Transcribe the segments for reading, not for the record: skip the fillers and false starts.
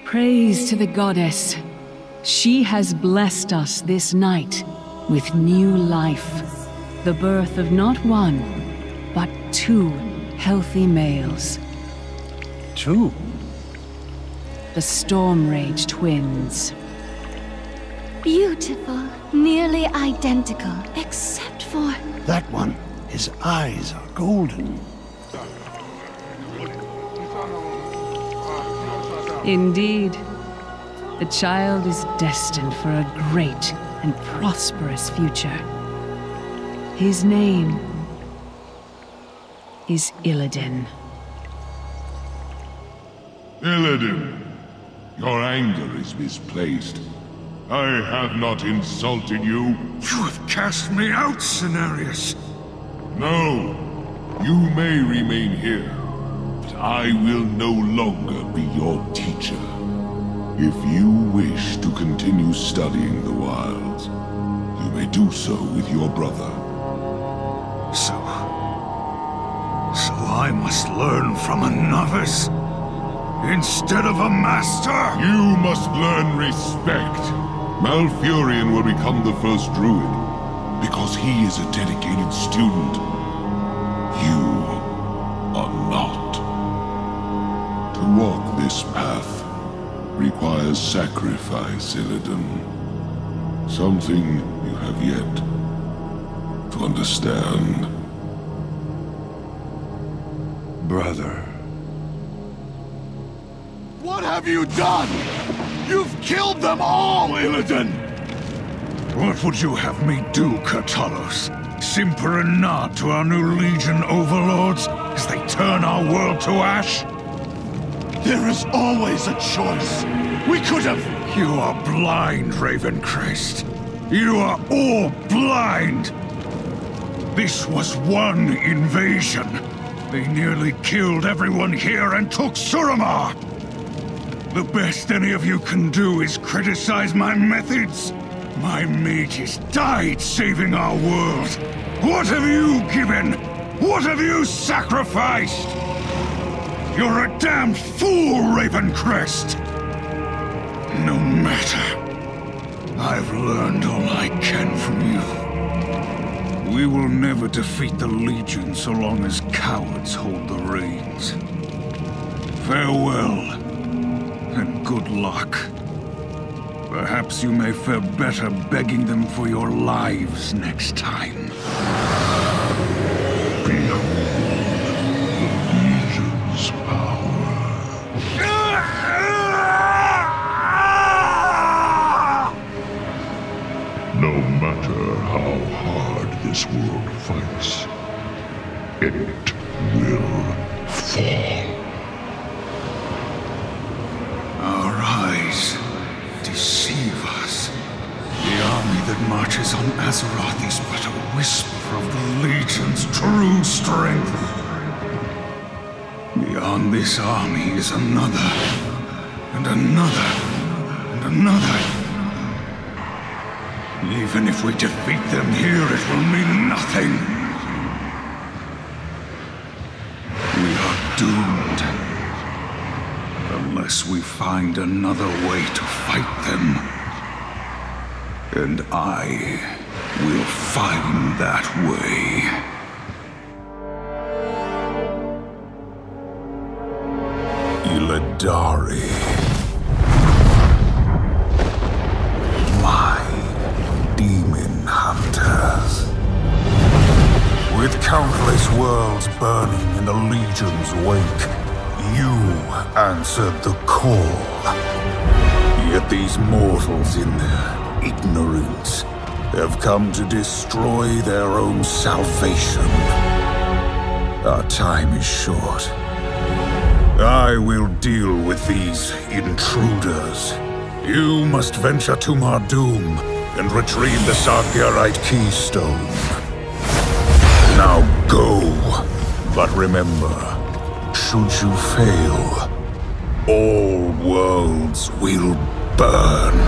Praise to the goddess. She has blessed us this night with new life. The birth of not one, but 2 healthy males. 2? The Stormrage twins. Beautiful, nearly identical, except for... That one, his eyes are golden. Indeed. The child is destined for a great and prosperous future. His name is Illidan. Illidan, your anger is misplaced. I have not insulted you. You have cast me out, Cenarius. No, you may remain here, but I will no longer be your teacher. If you wish to continue studying the wilds, you may do so with your brother. So I must learn from a novice instead of a master? You must learn respect. Malfurion will become the first druid, because he is a dedicated student. You are not. To walk this path requires sacrifice, Illidan. Something you have yet to understand. Brother. What have you done? You've killed them all, Illidan! What would you have me do, Catullus? Simper and nod to our new Legion overlords as they turn our world to ash? There is always a choice. We could have... You are blind, Ravencrest. You are all blind! This was one invasion. They nearly killed everyone here and took Suramar! The best any of you can do is criticize my methods. My mages died saving our world. What have you given? What have you sacrificed? You're a damned fool, Ravencrest! No matter. I've learned all I can from you. We will never defeat the Legion so long as cowards hold the reins. Farewell. And good luck. Perhaps you may fare better begging them for your lives next time. Behold the Legion's power. No matter how hard this world fights, it will fall. Our eyes deceive us. The army that marches on Azeroth is but a whisper of the Legion's true strength. Beyond this army is another, and another, and another. Even if we defeat them here, it will mean nothing. We are doomed. Unless we find another way to fight them. And I will find that way. Illidari. My demon hunters. With countless worlds burning in the Legion's wake, you answered the call. Yet these mortals in their ignorance have come to destroy their own salvation. Our time is short. I will deal with these intruders. You must venture to Mardoom and retrieve the Sargerite keystone. Now go, but remember, should you fail, all worlds will burn.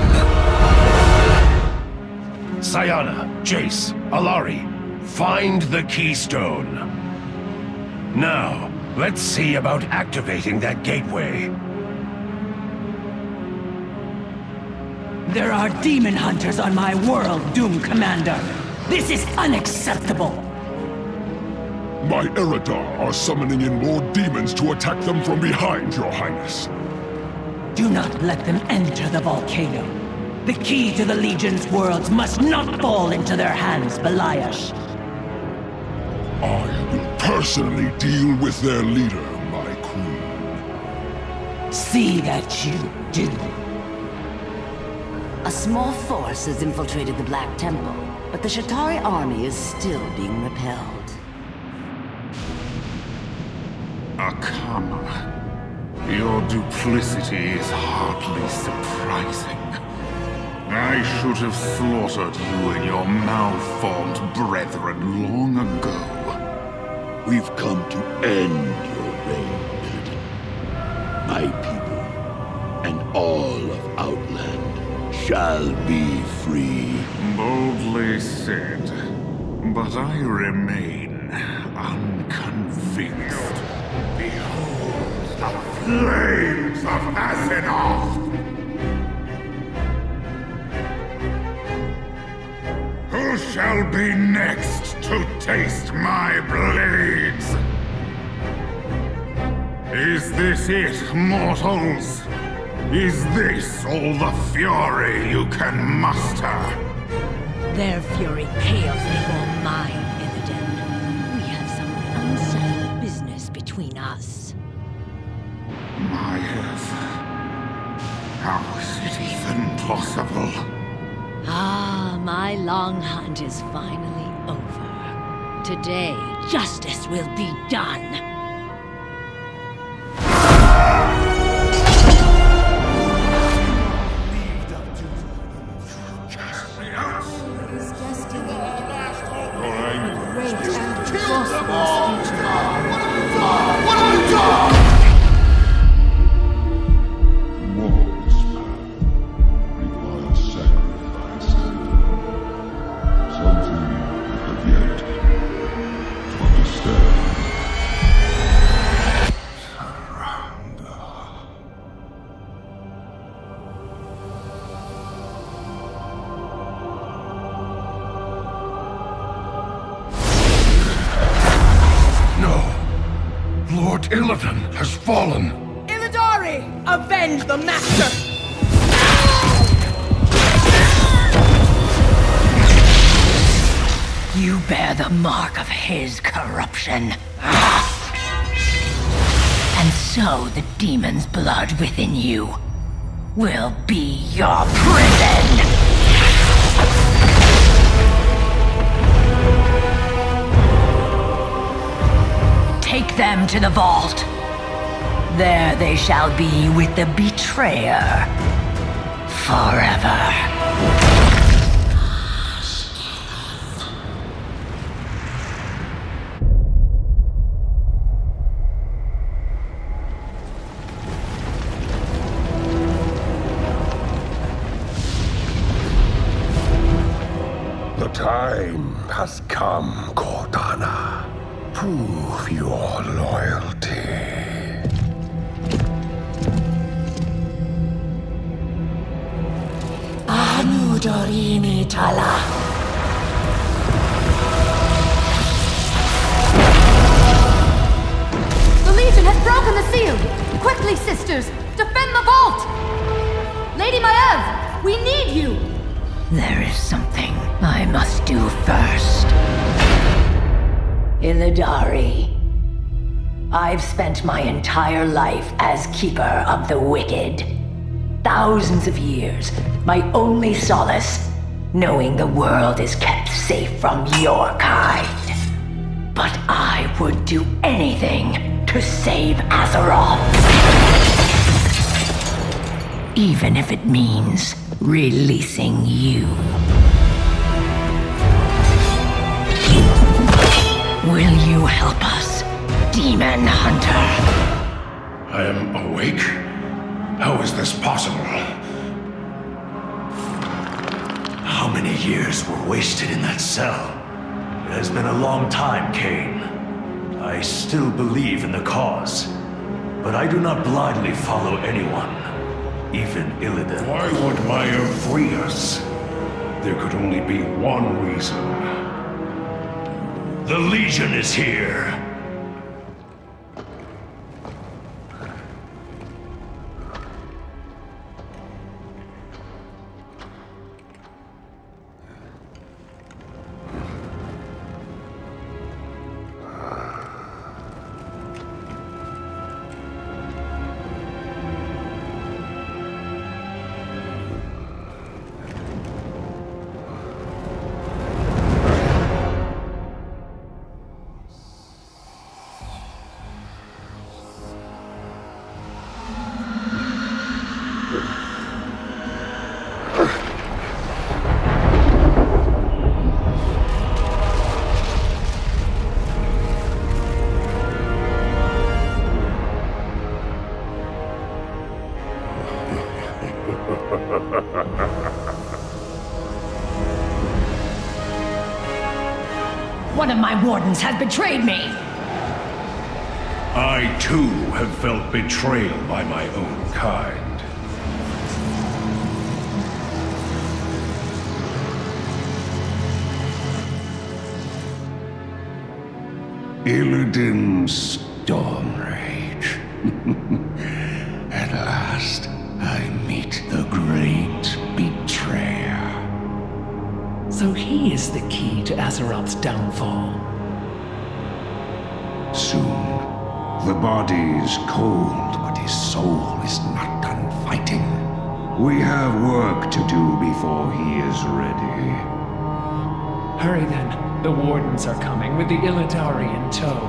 Sayana, Jace, Alari, find the keystone. Now, let's see about activating that gateway. There are demon hunters on my world, Doom Commander. This is unacceptable. My Eridar are summoning in more demons to attack them from behind, Your Highness. Do not let them enter the volcano. The key to the Legion's worlds must not fall into their hands, Beliash. I will personally deal with their leader, my queen. See that you do. A small force has infiltrated the Black Temple, but the Shatari army is still being repelled. Akama, your duplicity is hardly surprising. I should have slaughtered you and your malformed brethren long ago. We've come to end your reign, Illidan. My people and all of Outland shall be free. Boldly said, but I remain unconvinced. Behold the flames of Azeroth! Who shall be next to taste my blades? Is this it, mortals? Is this all the fury you can muster? Their fury pales before mine, Illidan. We have some unsettled business between us. Maiev, how is it even possible? Ah, my long hunt is finally over. Today, justice will be done. Illidan has fallen! Illidari! Avenge the Master! You bear the mark of his corruption. And so the demon's blood within you will be your prison! Take them to the vault. There they shall be with the betrayer. Forever. The time has come, Gul'dan. Prove your loyalty. Dorimi Tala. The Legion has broken the seal! Quickly, sisters! Defend the vault! Lady Maiev, we need you! There is something I must do first. Illidari, I've spent my entire life as Keeper of the Wicked. Thousands of years, my only solace, knowing the world is kept safe from your kind. But I would do anything to save Azeroth. Even if it means releasing you. Will you help us, Demon Hunter? I am awake? How is this possible? How many years were wasted in that cell? It has been a long time, Kain. I still believe in the cause, but I do not blindly follow anyone. even Illidan. Why would Maya free us? There could only be one reason. The Legion is here! One of my wardens has betrayed me! I too have felt betrayal by my own kind. Illidan Stormrage. At last, I meet the great betrayer. So he is the key to Azeroth's downfall. Soon. The body is cold, but his soul is not done fighting. We have work to do before he is ready. Hurry then. The Wardens are coming with the Illidari in tow.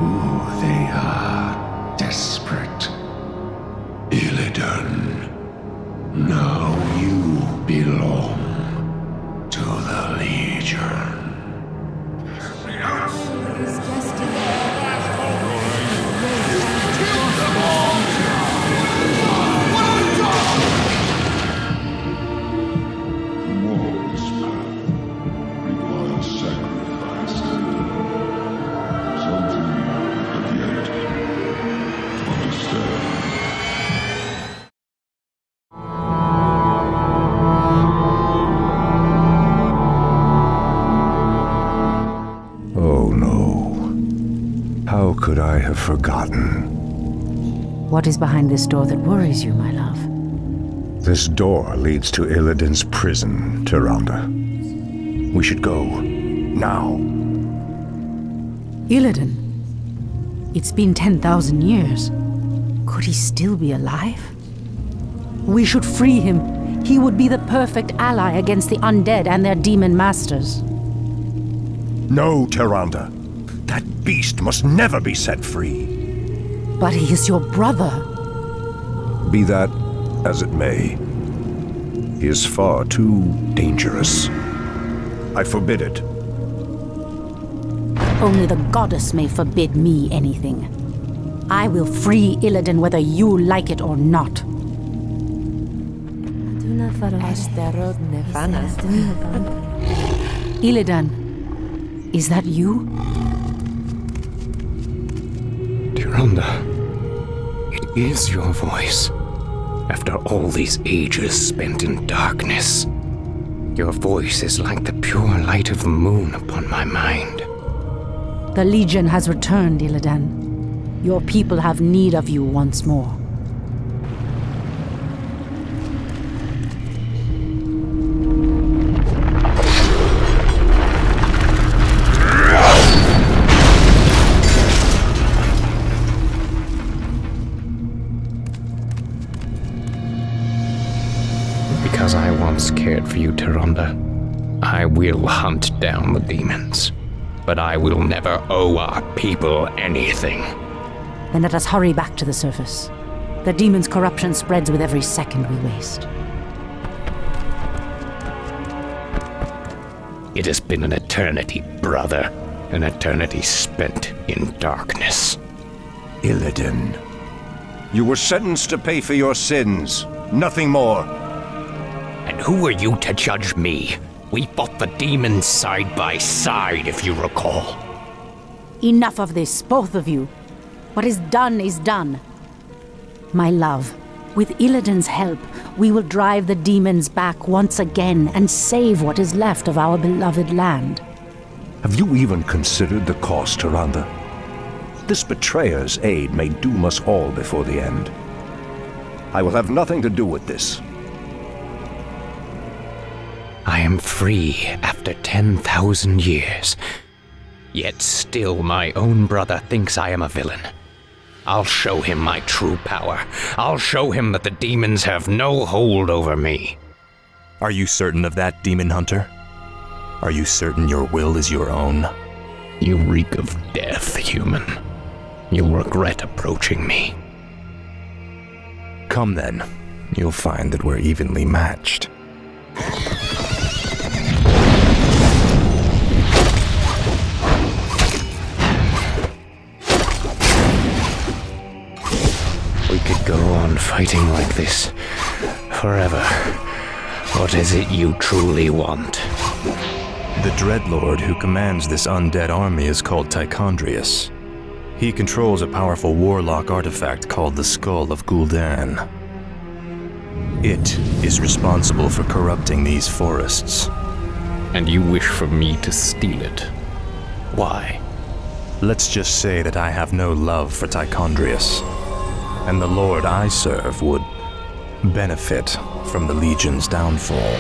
Ooh, they are desperate. Illidan, now you belong to the Legion. How could I have forgotten? What is behind this door that worries you, my love? This door leads to Illidan's prison, Tyrande. We should go. Now. Illidan? It's been 10,000 years. Could he still be alive? We should free him. He would be the perfect ally against the undead and their demon masters. No, Tyrande. That beast must never be set free. But he is your brother. Be that as it may, he is far too dangerous. I forbid it. Only the goddess may forbid me anything. I will free Illidan whether you like it or not. Illidan, is that you? Tyrande, it is your voice. After all these ages spent in darkness, your voice is like the pure light of the moon upon my mind. The Legion has returned, Illidan. Your people have need of you once more. Because I once cared for you, Tyrande, I will hunt down the demons. But I will never owe our people anything. Then let us hurry back to the surface. The demon's corruption spreads with every second we waste. It has been an eternity, brother. An eternity spent in darkness. Illidan, you were sentenced to pay for your sins. Nothing more. And who are you to judge me? We fought the demons side by side, if you recall. Enough of this, both of you. What is done. My love, with Illidan's help, we will drive the demons back once again and save what is left of our beloved land. Have you even considered the cost, Tyrande? This betrayer's aid may doom us all before the end. I will have nothing to do with this. I am free after 10,000 years. Yet still my own brother thinks I am a villain. I'll show him my true power. I'll show him that the demons have no hold over me. Are you certain of that, Demon Hunter? Are you certain your will is your own? You reek of death, human. You'll regret approaching me. Come then. You'll find that we're evenly matched. We could go on fighting like this forever. What is it you truly want? The Dreadlord who commands this undead army is called Tichondrius. He controls a powerful warlock artifact called the Skull of Gul'dan. It is responsible for corrupting these forests. And you wish for me to steal it? Why? Let's just say that I have no love for Tichondrius, and the Lord I serve would benefit from the Legion's downfall.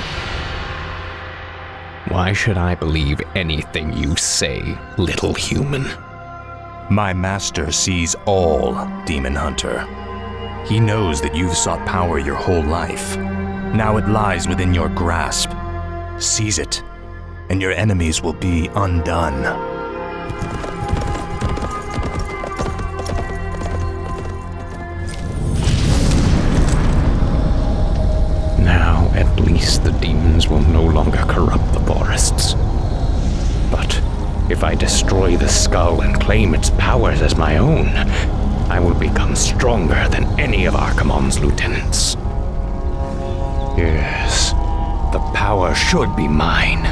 Why should I believe anything you say, little human? My master sees all, Demon Hunter. He knows that you've sought power your whole life. Now it lies within your grasp. Seize it, and your enemies will be undone. Now, at least the demons will no longer corrupt the forests. But if I destroy the skull and claim its powers as my own, I will become stronger than any of Archimonde's lieutenants. Yes, the power should be mine.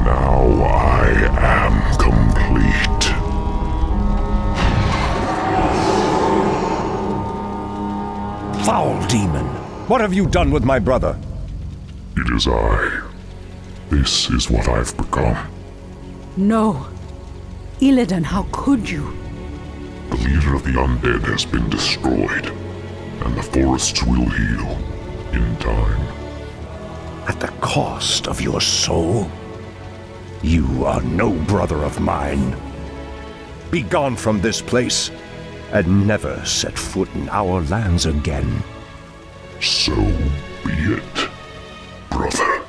Now I am complete. Foul demon! What have you done with my brother? It is I. This is what I've become. No. Illidan, how could you? The leader of the undead has been destroyed, and the forests will heal in time. At the cost of your soul? You are no brother of mine. Be gone from this place, and never set foot in our lands again. So be it, brother.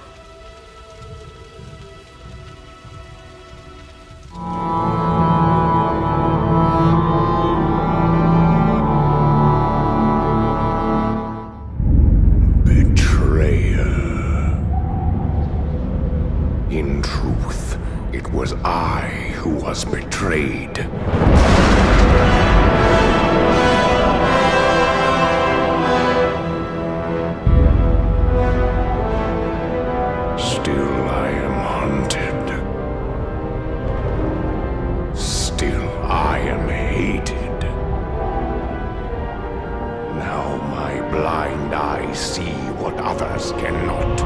In truth, it was I who was betrayed. Still I am hunted. Still I am hated. Now my blind eyes see what others cannot.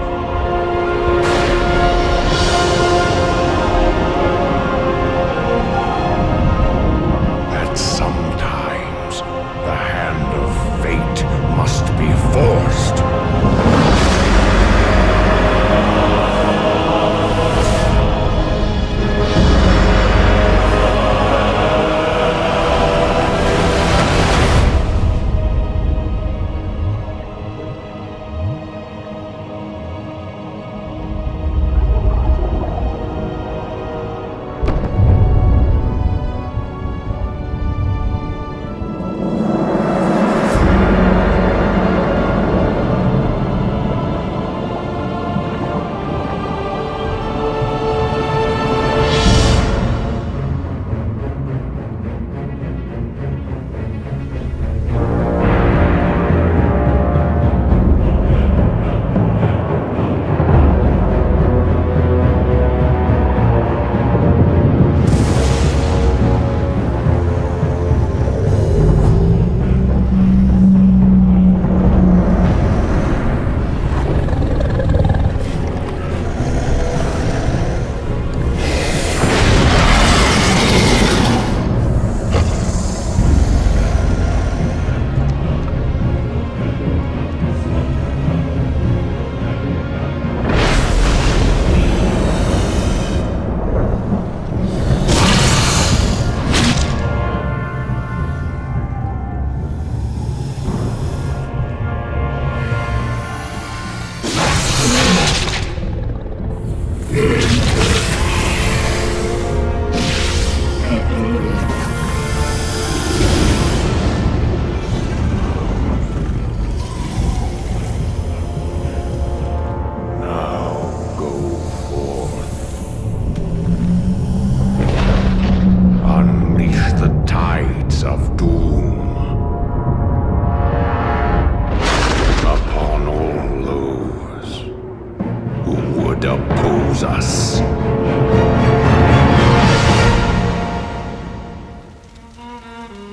oppose us.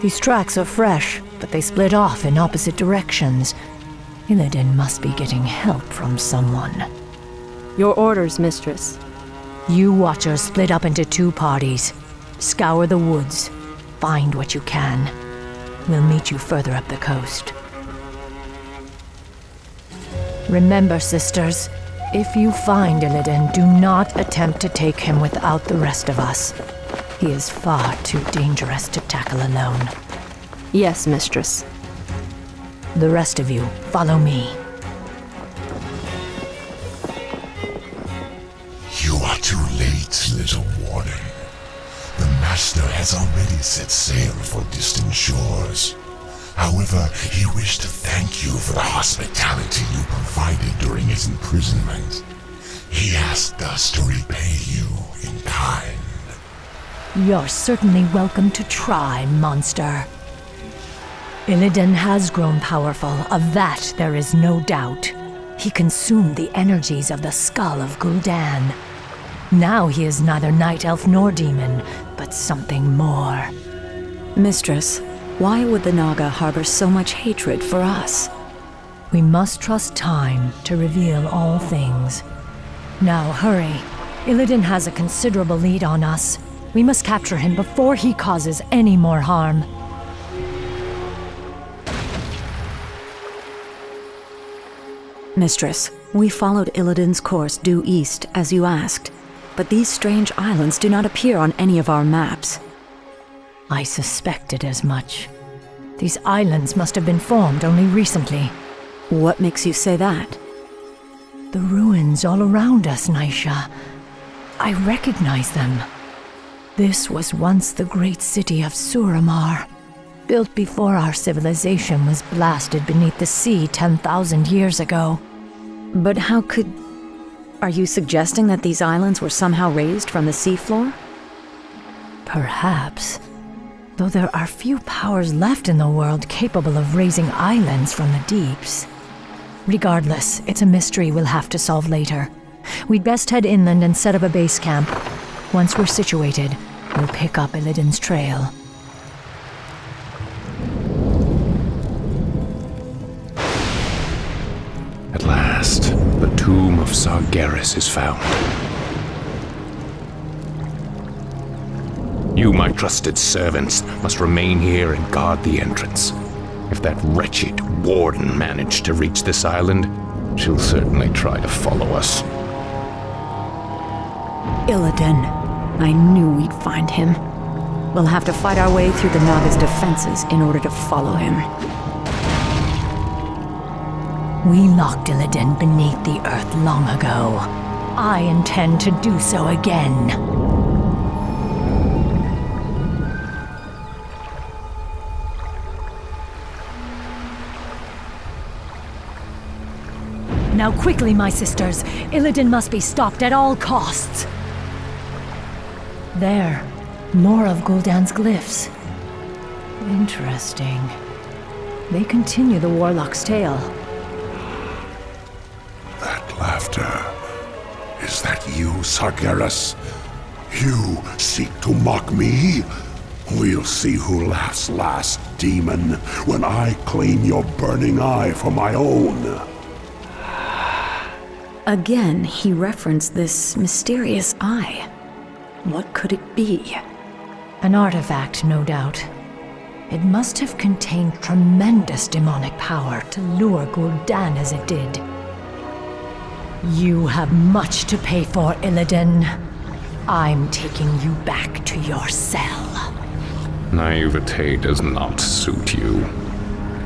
These tracks are fresh, but they split off in opposite directions. Illidan must be getting help from someone. Your orders, mistress. You Watchers split up into 2 parties. Scour the woods. Find what you can. We'll meet you further up the coast. Remember, sisters, if you find Illidan, do not attempt to take him without the rest of us. He is far too dangerous to tackle alone. Yes, mistress. The rest of you, follow me. You are too late, little warden. The Master has already set sail for distant shores. However, he wished to thank you for the hospitality you provided during his imprisonment. He asked us to repay you in kind. You're certainly welcome to try, monster. Illidan has grown powerful, of that there is no doubt. He consumed the energies of the skull of Gul'dan. Now he is neither night elf nor demon, but something more. Mistress, why would the Naga harbor so much hatred for us? We must trust time to reveal all things. Now hurry. Illidan has a considerable lead on us. We must capture him before he causes any more harm. Mistress, we followed Illidan's course due east, as you asked. But these strange islands do not appear on any of our maps. I suspected as much. These islands must have been formed only recently. What makes you say that? The ruins all around us, Naisha. I recognize them. This was once the great city of Suramar, built before our civilization was blasted beneath the sea 10,000 years ago. But how could... Are you suggesting that these islands were somehow raised from the seafloor? Perhaps. Though there are few powers left in the world capable of raising islands from the deeps. Regardless, it's a mystery we'll have to solve later. We'd best head inland and set up a base camp. Once we're situated, we'll pick up Illidan's trail. At last, the tomb of Sargeras is found. You, my trusted servants, must remain here and guard the entrance. If that wretched warden managed to reach this island, she'll certainly try to follow us. Illidan. I knew we'd find him. We'll have to fight our way through the Naga's defenses in order to follow him. We locked Illidan beneath the earth long ago. I intend to do so again. Now quickly, my sisters. Illidan must be stopped at all costs. There. More of Gul'dan's glyphs. Interesting. They continue the Warlock's tale. That laughter. Is that you, Sargeras? You seek to mock me? We'll see who laughs last, demon, when I claim your burning eye for my own. Again, he referenced this mysterious eye. What could it be? An artifact, no doubt. It must have contained tremendous demonic power to lure Gul'dan as it did. You have much to pay for, Illidan. I'm taking you back to your cell. Naivete does not suit you.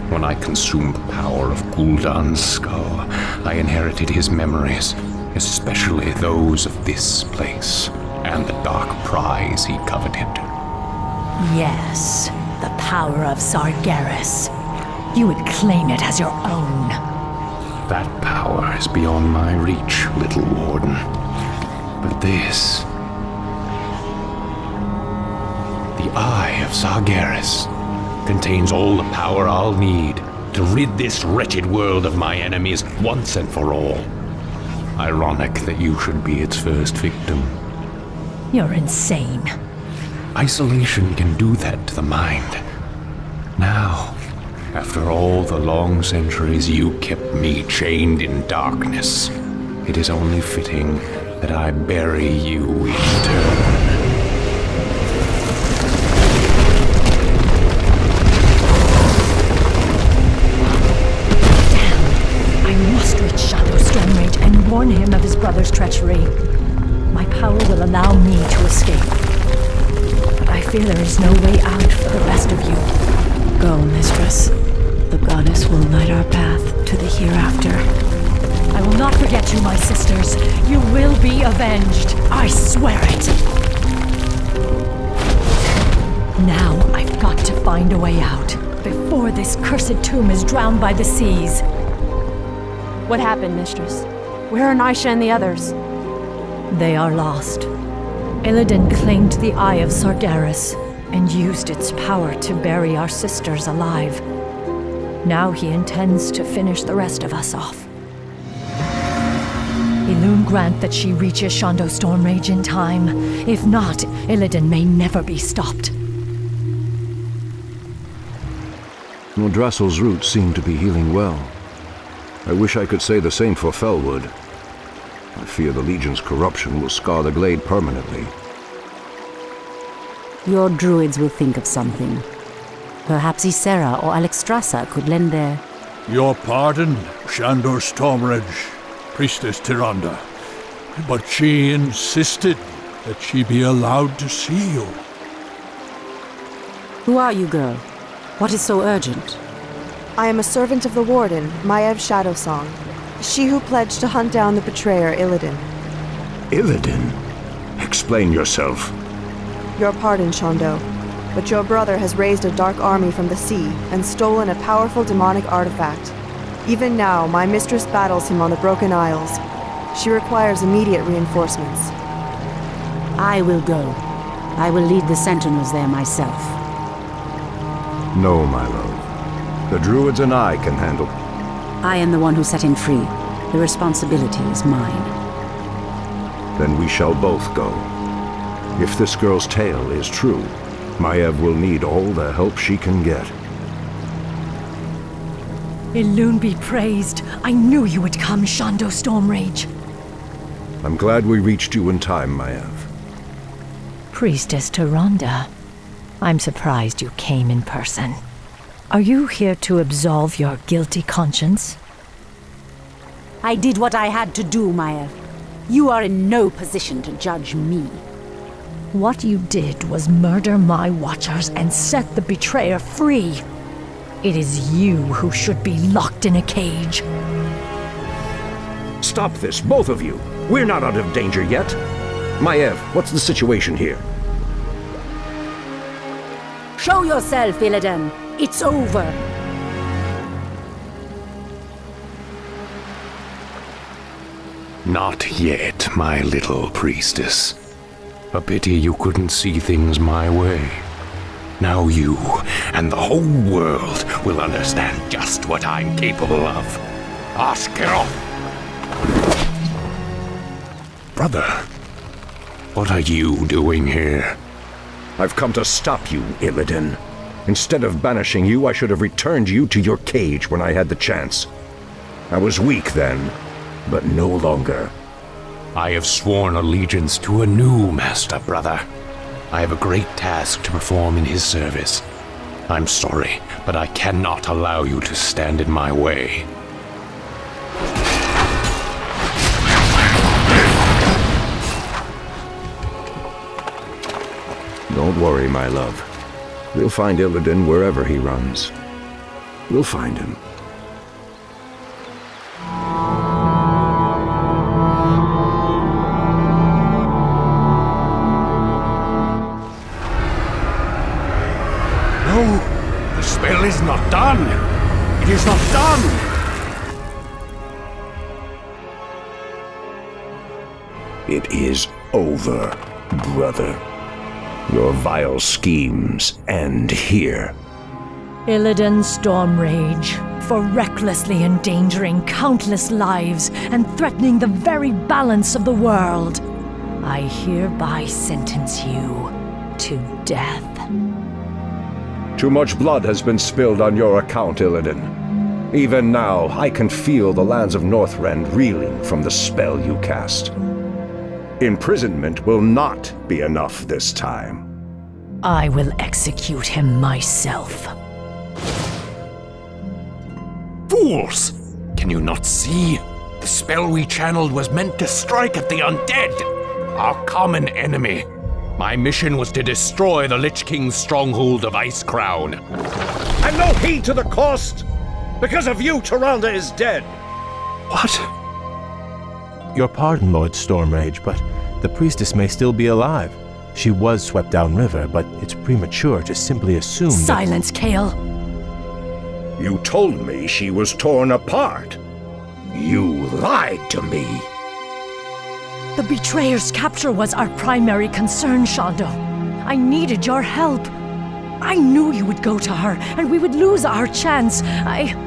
When I consumed the power of Gul'dan's skull, I inherited his memories, especially those of this place, and the dark prize he coveted. Yes, the power of Sargeras. You would claim it as your own. That power is beyond my reach, little warden. But this... the Eye of Sargeras contains all the power I'll need to rid this wretched world of my enemies once and for all. Ironic that you should be its first victim. You're insane. Isolation can do that to the mind. Now, after all the long centuries you kept me chained in darkness, it is only fitting that I bury you in turn. Stormrage and warn him of his brother's treachery. My power will allow me to escape. But I fear there is no way out for the rest of you. Go, mistress. The goddess will light our path to the hereafter. I will not forget you, my sisters. You will be avenged. I swear it. Now I've got to find a way out, before this cursed tomb is drowned by the seas. What happened, mistress? Where are Nisha and the others? They are lost. Illidan claimed the Eye of Sargeras and used its power to bury our sisters alive. Now he intends to finish the rest of us off. Illume grant that she reaches Illidan Stormrage in time. If not, Illidan may never be stopped. Drassel's roots seem to be healing well. I wish I could say the same for Felwood. I fear the Legion's corruption will scar the glade permanently. Your druids will think of something. Perhaps Ysera or Alexstrasza could lend their... Your pardon, Illidan Stormrage, Priestess Tyrande. But she insisted that she be allowed to see you. Who are you, girl? What is so urgent? I am a servant of the Warden, Maiev Shadowsong. She who pledged to hunt down the betrayer, Illidan. Illidan? Explain yourself. Your pardon, Shondo, but your brother has raised a dark army from the sea and stolen a powerful demonic artifact. Even now, my mistress battles him on the Broken Isles. She requires immediate reinforcements. I will go. I will lead the sentinels there myself. No, my love. The druids and I can handle. I am the one who set him free. The responsibility is mine. Then we shall both go. If this girl's tale is true, Maiev will need all the help she can get. Illume be praised. I knew you would come, Illidan Stormrage. I'm glad we reached you in time, Maiev. Priestess Tyrande, I'm surprised you came in person. Are you here to absolve your guilty conscience? I did what I had to do, Maiev. You are in no position to judge me. What you did was murder my watchers and set the betrayer free. It is you who should be locked in a cage. Stop this, both of you! We're not out of danger yet! Maiev, what's the situation here? Show yourself, Illidan! It's over! Not yet, my little priestess. A pity you couldn't see things my way. Now you and the whole world will understand just what I'm capable of. Askeroth! Brother, what are you doing here? I've come to stop you, Illidan. Instead of banishing you, I should have returned you to your cage when I had the chance. I was weak then, but no longer. I have sworn allegiance to a new master, brother. I have a great task to perform in his service. I'm sorry, but I cannot allow you to stand in my way. Don't worry, my love. We'll find Illidan wherever he runs. We'll find him. No! The spell is not done! It is not done! It is over, brother. Your vile schemes end here. Illidan Stormrage. For recklessly endangering countless lives and threatening the very balance of the world, I hereby sentence you to death. Too much blood has been spilled on your account, Illidan. Even now, I can feel the lands of Northrend reeling from the spell you cast. Imprisonment will not be enough this time. I will execute him myself. Fools! Can you not see? The spell we channeled was meant to strike at the undead, our common enemy. My mission was to destroy the Lich King's stronghold of Icecrown. And no heed to the cost! Because of you, Tyrande is dead! What? Your pardon, Lord Stormrage, but the priestess may still be alive. She was swept downriver, but it's premature to simply assume Silence, Kael! You told me she was torn apart. You lied to me. The betrayer's capture was our primary concern, Shondo. I needed your help. I knew you would go to her, and we would lose our chance.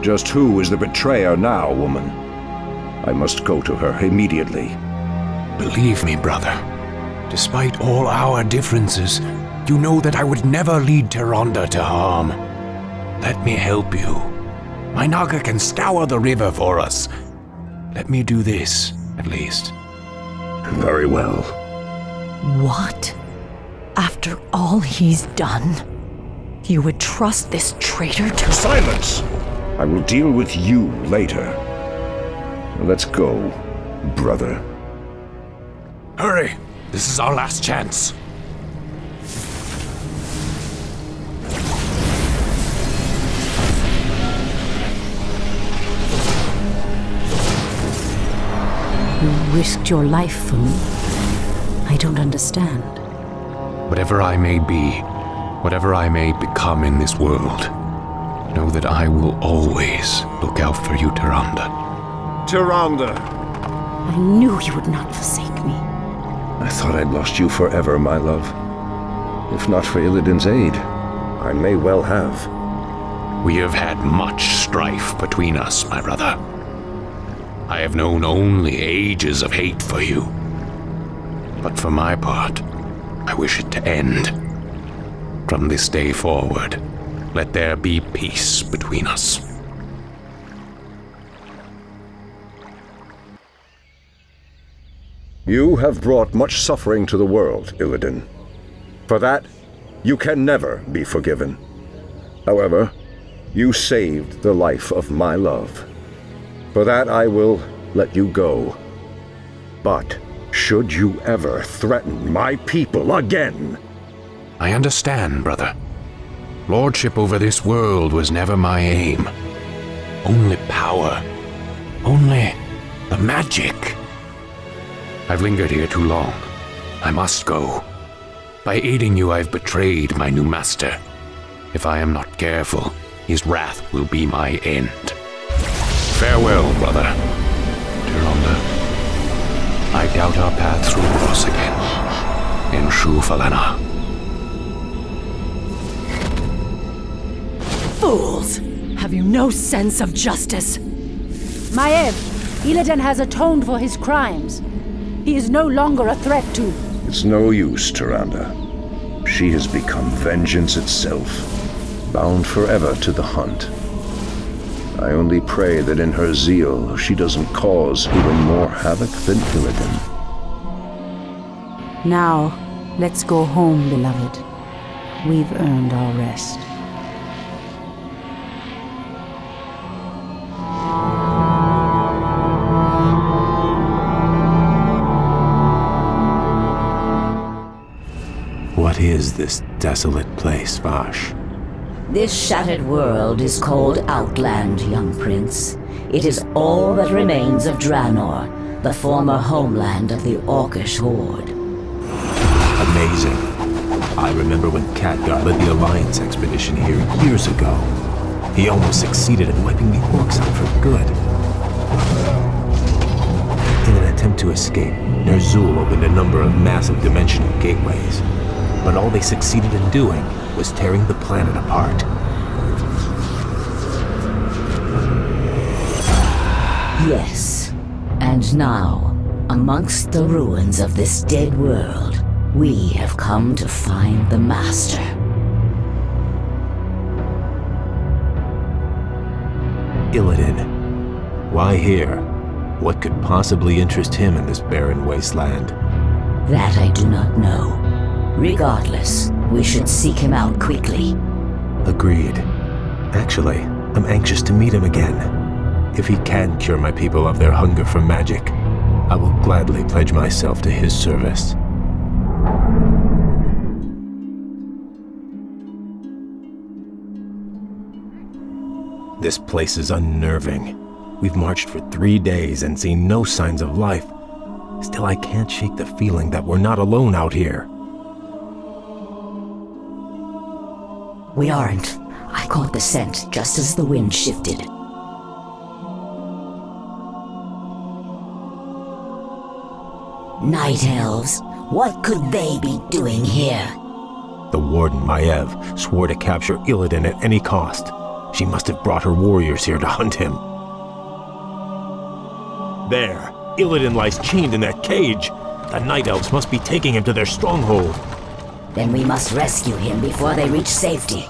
Just who is the betrayer now, woman? I must go to her immediately. Believe me, brother. Despite all our differences, you know that I would never lead Tyrande to harm. Let me help you. My Naga can scour the river for us. Let me do this, at least. Very well. What? After all he's done, you would trust this traitor to— Silence! I will deal with you later. Let's go, brother. Hurry! This is our last chance. You risked your life for me. I don't understand. Whatever I may be, whatever I may become in this world, know that I will always look out for you, Tyrande. Tyrande! I knew you would not forsake me. I thought I'd lost you forever, my love. If not for Illidan's aid, I may well have. We have had much strife between us, my brother. I have known only ages of hate for you. But for my part, I wish it to end. From this day forward, let there be peace between us. You have brought much suffering to the world, Illidan. For that, you can never be forgiven. However, you saved the life of my love. For that I will let you go. But should you ever threaten my people again— I understand, brother. Lordship over this world was never my aim. Only power. Only the magic. I've lingered here too long. I must go. By aiding you, I've betrayed my new master. If I am not careful, his wrath will be my end. Farewell, brother. Tyrande, I doubt our paths will cross again. In Shu Falana. Fools! Have you no sense of justice? Maiev, Illidan has atoned for his crimes. He is no longer a threat to— It's no use, Tyrande. She has become vengeance itself, bound forever to the hunt. I only pray that in her zeal, she doesn't cause even more havoc than Illidan. Now, let's go home, beloved. We've earned our rest. What is this desolate place, Vash? This shattered world is called Outland, young prince. It is all that remains of Draenor, the former homeland of the Orcish horde. Amazing. I remember when Khadgar led the Alliance expedition here years ago. He almost succeeded in wiping the orcs out for good. In an attempt to escape, Ner'zhul opened a number of massive dimensional gateways. But all they succeeded in doing was tearing the planet apart. Yes. And now, amongst the ruins of this dead world, we have come to find the Master. Illidan. Why here? What could possibly interest him in this barren wasteland? That I do not know. Regardless, we should seek him out quickly. Agreed. Actually, I'm anxious to meet him again. If he can cure my people of their hunger for magic, I will gladly pledge myself to his service. This place is unnerving. We've marched for 3 days and seen no signs of life. Still, I can't shake the feeling that we're not alone out here. We aren't. I caught the scent just as the wind shifted. Night elves, what could they be doing here? The Warden, Maiev, swore to capture Illidan at any cost. She must have brought her warriors here to hunt him. There! Illidan lies chained in that cage! The Night Elves must be taking him to their stronghold. Then we must rescue him before they reach safety.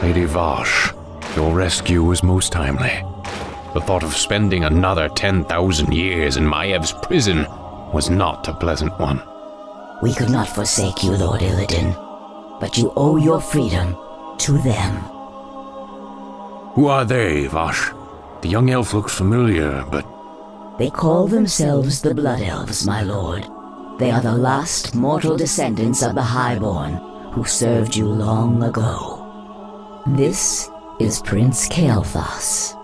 Lady Vashj, your rescue was most timely. The thought of spending another 10,000 years in Maiev's prison was not a pleasant one. We could not forsake you, Lord Illidan, but you owe your freedom to them. Who are they, Vashj? The young elf looks familiar, but... They call themselves the Blood Elves, my lord. They are the last mortal descendants of the Highborn, who served you long ago. This is Prince Kael'thas.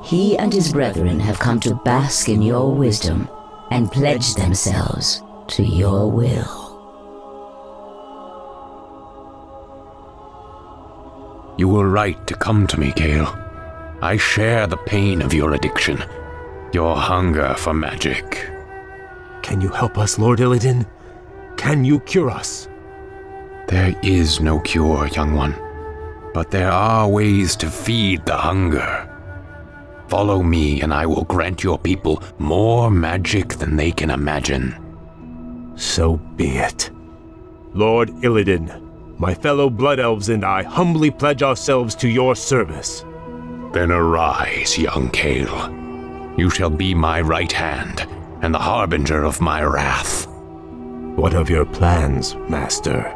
He and his brethren have come to bask in your wisdom and pledge themselves to your will. You were right to come to me, Kael. I share the pain of your addiction, your hunger for magic. Can you help us, Lord Illidan? Can you cure us? There is no cure, young one, but there are ways to feed the hunger. Follow me and I will grant your people more magic than they can imagine. So be it. Lord Illidan, my fellow Blood Elves and I humbly pledge ourselves to your service. Then arise, young Kael. You shall be my right hand, and the harbinger of my wrath. What of your plans, Master?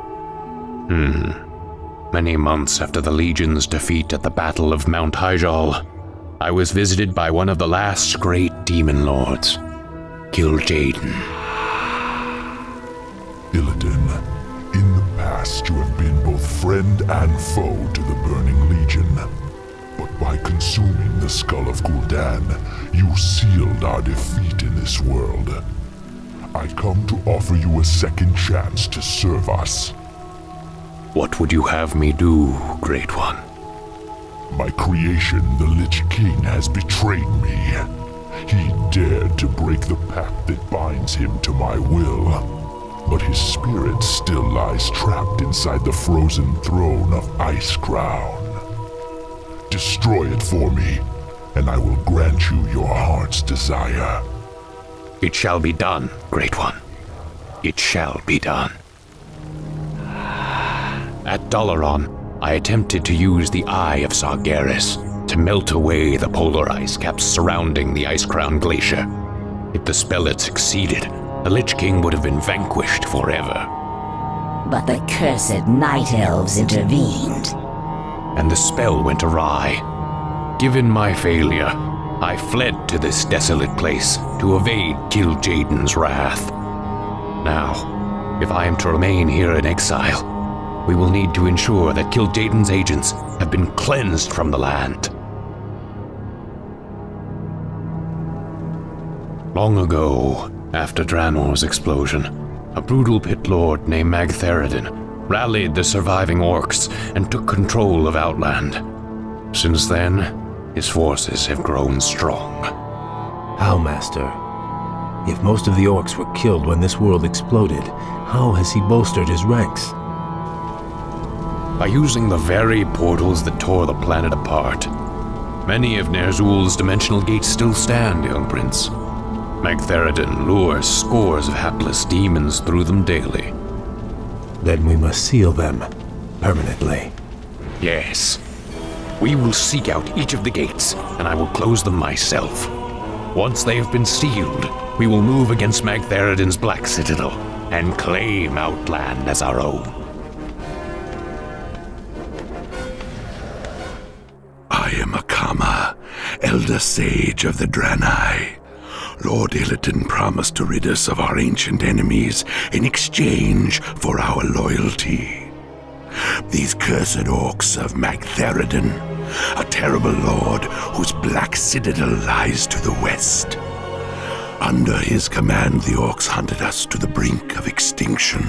Many months after the Legion's defeat at the Battle of Mount Hyjal, I was visited by one of the last great demon lords, Kil'jaeden. Illidan, in the past you have been both friend and foe to the Burning Legion. But by consuming the skull of Gul'dan, you sealed our defeat in this world. I come to offer you a second chance to serve us. What would you have me do, Great One? My creation, the Lich King, has betrayed me. He dared to break the pact that binds him to my will. But his spirit still lies trapped inside the frozen throne of Icecrown. Destroy it for me, and I will grant you your heart's desire. It shall be done, Great One. It shall be done. At Dalaran, I attempted to use the Eye of Sargeras to melt away the polar ice caps surrounding the Icecrown Glacier. If the spell had succeeded, the Lich King would have been vanquished forever. But the cursed Night Elves intervened. And the spell went awry. Given my failure, I fled to this desolate place to evade Kil'jaeden's wrath. Now, if I am to remain here in exile, we will need to ensure that Kil'jaeden's agents have been cleansed from the land. Long ago, after Draenor's explosion, a brutal pit lord named Magtheridon rallied the surviving orcs and took control of Outland. Since then, his forces have grown strong. How, Master? If most of the orcs were killed when this world exploded, how has he bolstered his ranks? By using the very portals that tore the planet apart. Many of Ner'zhul's dimensional gates still stand, young prince. Magtheridon lures scores of hapless demons through them daily. Then we must seal them permanently. Yes. We will seek out each of the gates, and I will close them myself. Once they have been sealed, we will move against Magtheridon's Black Citadel and claim Outland as our own. I am Akama, Elder Sage of the Draenei. Lord Illidan promised to rid us of our ancient enemies in exchange for our loyalty. These cursed orcs of Magtheridon, a terrible lord whose Black Citadel lies to the west. Under his command, the orcs hunted us to the brink of extinction.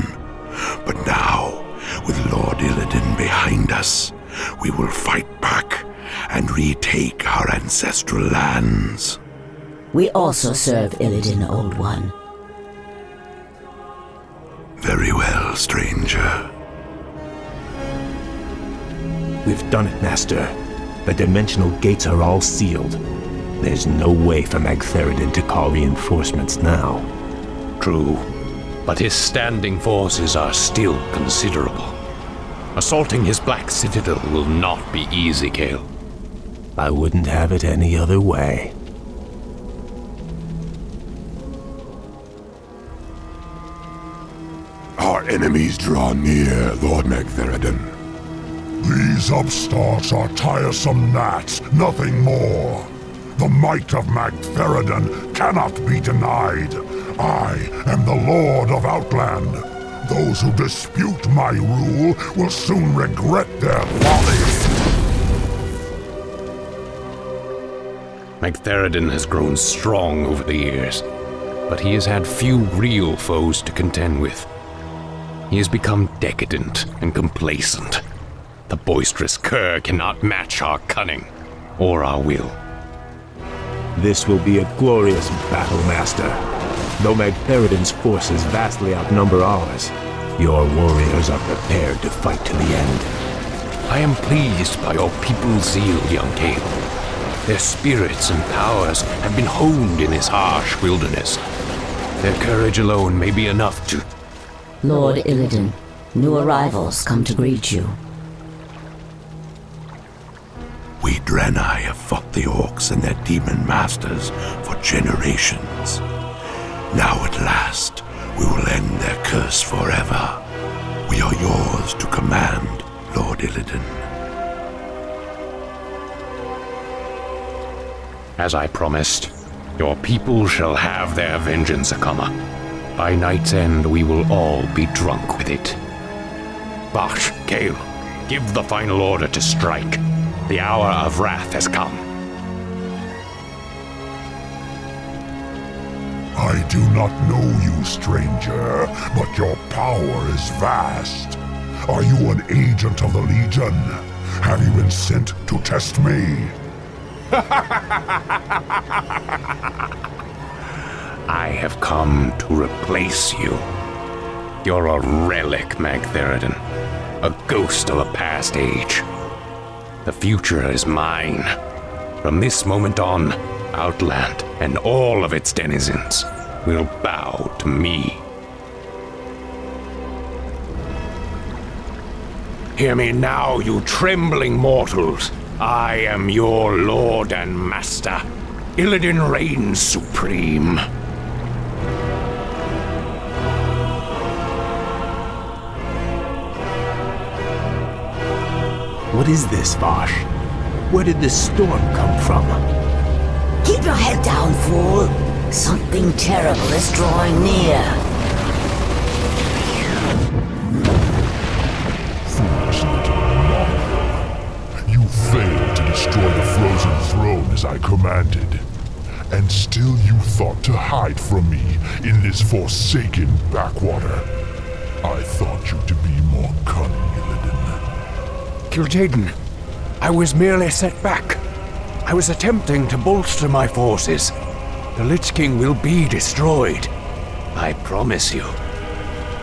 But now, with Lord Illidan behind us, we will fight back and retake our ancestral lands. We also serve Illidan, Old One. Very well, stranger. We've done it, Master. The dimensional gates are all sealed. There's no way for Magtheridon to call reinforcements now. True, but his standing forces are still considerable. Assaulting his Black Citadel will not be easy, Kale. I wouldn't have it any other way. Our enemies draw near, Lord Magtheridon. These upstarts are tiresome gnats, nothing more. The might of Magtheridon cannot be denied. I am the Lord of Outland. Those who dispute my rule will soon regret their folly. Magtheridon has grown strong over the years, but he has had few real foes to contend with. He has become decadent and complacent. The boisterous cur cannot match our cunning or our will. This will be a glorious battle, Master. Though Magtheridon's forces vastly outnumber ours, your warriors are prepared to fight to the end. I am pleased by your people's zeal, young Kale. Their spirits and powers have been honed in this harsh wilderness. Their courage alone may be enough to... Lord Illidan, new arrivals come to greet you. We Draenei have fought the orcs and their demon masters for generations. Now at last, we will end their curse forever. We are yours to command, Lord Illidan. As I promised, your people shall have their vengeance, Akama. By night's end, we will all be drunk with it. Bash, Kale, give the final order to strike. The hour of wrath has come. I do not know you, stranger, but your power is vast. Are you an agent of the Legion? Have you been sent to test me? I have come to replace you. You're a relic, Magtheridon. A ghost of a past age. The future is mine. From this moment on, Outland and all of its denizens will bow to me. Hear me now, you trembling mortals. I am your lord and master. Illidan reigns supreme. What is this, Vash? Where did this storm come from? Keep your head down, fool. Something terrible is drawing near. Foolish little mongrel. You failed to destroy the frozen throne as I commanded. And still you thought to hide from me in this forsaken backwater. I thought you to be more cunning, Illidan. Kil'jaeden, I was merely set back. I was attempting to bolster my forces. The Lich King will be destroyed. I promise you.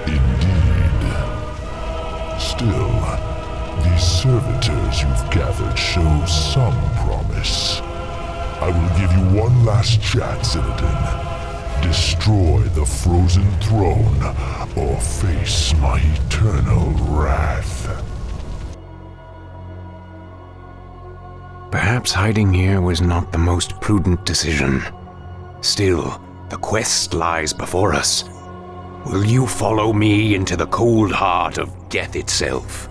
Indeed. Still, these servitors you've gathered show some promise. this. I will give you one last chance, Illidan. Destroy the frozen throne, or face my eternal wrath. Perhaps hiding here was not the most prudent decision. Still, the quest lies before us. Will you follow me into the cold heart of death itself?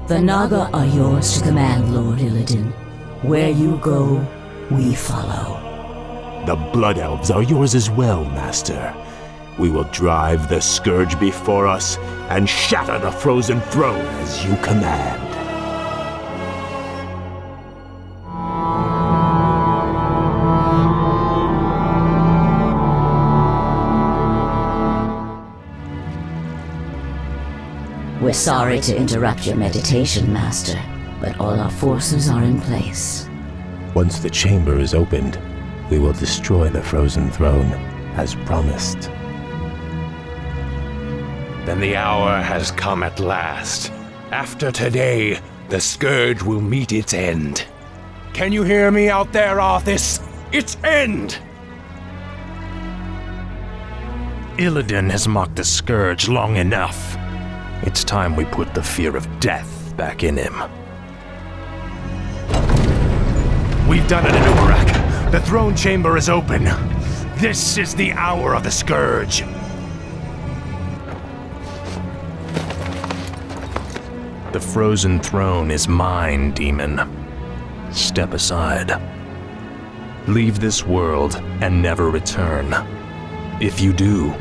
The Naga are yours to command, Lord Illidan. Where you go, we follow. The Blood Elves are yours as well, Master. We will drive the Scourge before us and shatter the frozen throne as you command. We're sorry to interrupt your meditation, Master, but all our forces are in place. Once the chamber is opened, we will destroy the frozen throne, as promised. Then the hour has come at last. After today, the Scourge will meet its end. Can you hear me out there, Arthas? Its end! Illidan has mocked the Scourge long enough. It's time we put the fear of death back in him. We've done it in Umarak. The throne chamber is open. This is the hour of the Scourge. The frozen throne is mine, demon. Step aside. Leave this world and never return. If you do,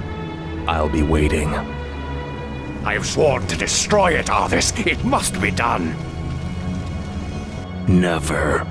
I'll be waiting. I have sworn to destroy it, Arthas. It must be done. Never.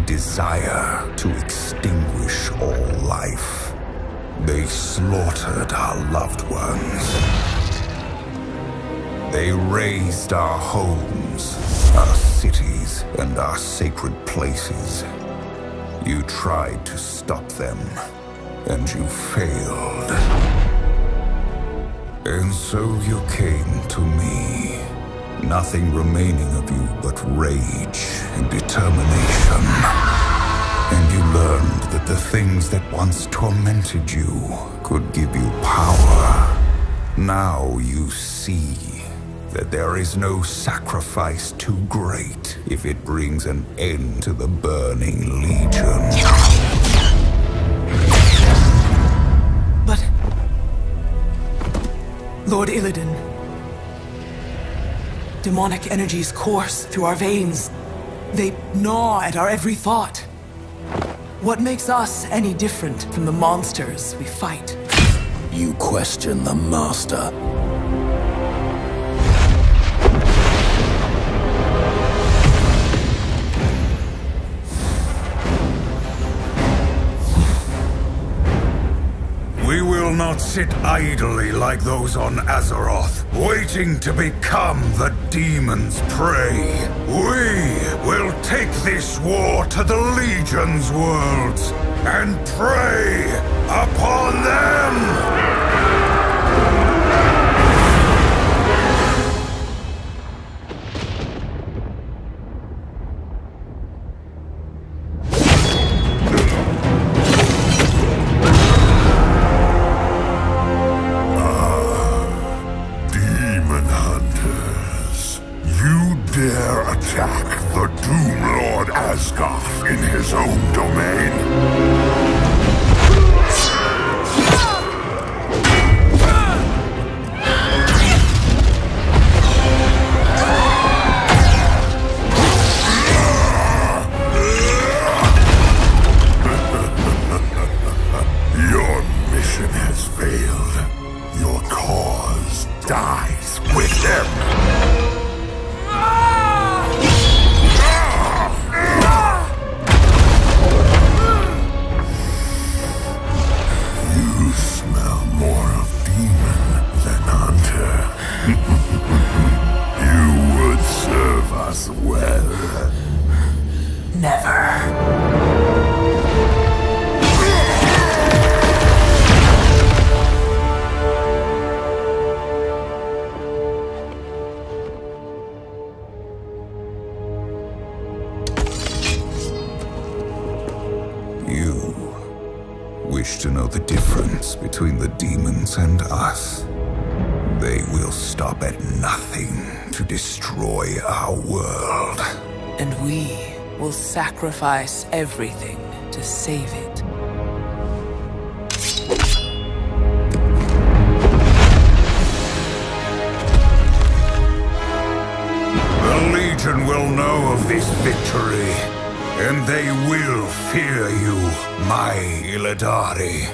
Desire to extinguish all life. They slaughtered our loved ones. They razed our homes, our cities, and our sacred places. You tried to stop them, and you failed. And so you came to me. Nothing remaining of you but rage and determination. And you learned that the things that once tormented you could give you power. Now you see that there is no sacrifice too great if it brings an end to the burning legion. But... Lord Illidan... demonic energies course through our veins. They gnaw at our every thought. What makes us any different from the monsters we fight? You question the Master. We will not sit idly like those on Azeroth, waiting to become the demon's prey. We will take this war to the Legion's worlds and prey upon them! In his own domain. Your mission has failed. Your cause dies with them. Well, never. You wish to know the difference between the demons and us. They will stop at nothing to destroy our world. And we will sacrifice everything to save it. The Legion will know of this victory, and they will fear you, my Illidari.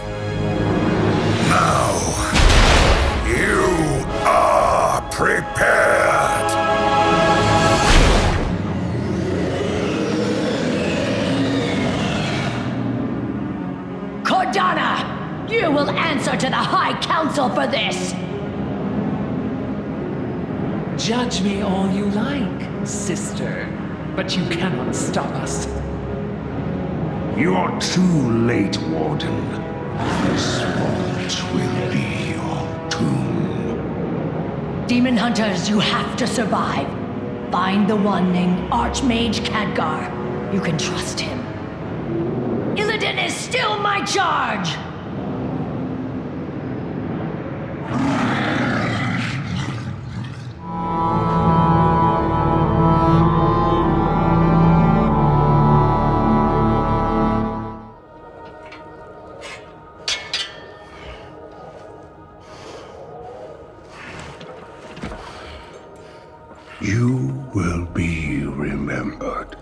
Now, you are prepared! Cordana! You will answer to the High Council for this! Judge me all you like, sister, but you cannot stop us. You are too late, Warden. This vault will be your tomb. Demon Hunters, you have to survive. Find the one named Archmage Khadgar. You can trust him. Illidan is still my charge! You will be remembered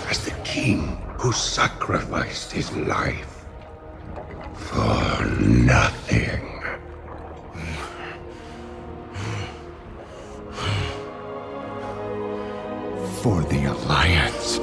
as the king who sacrificed his life for nothing. For the Alliance.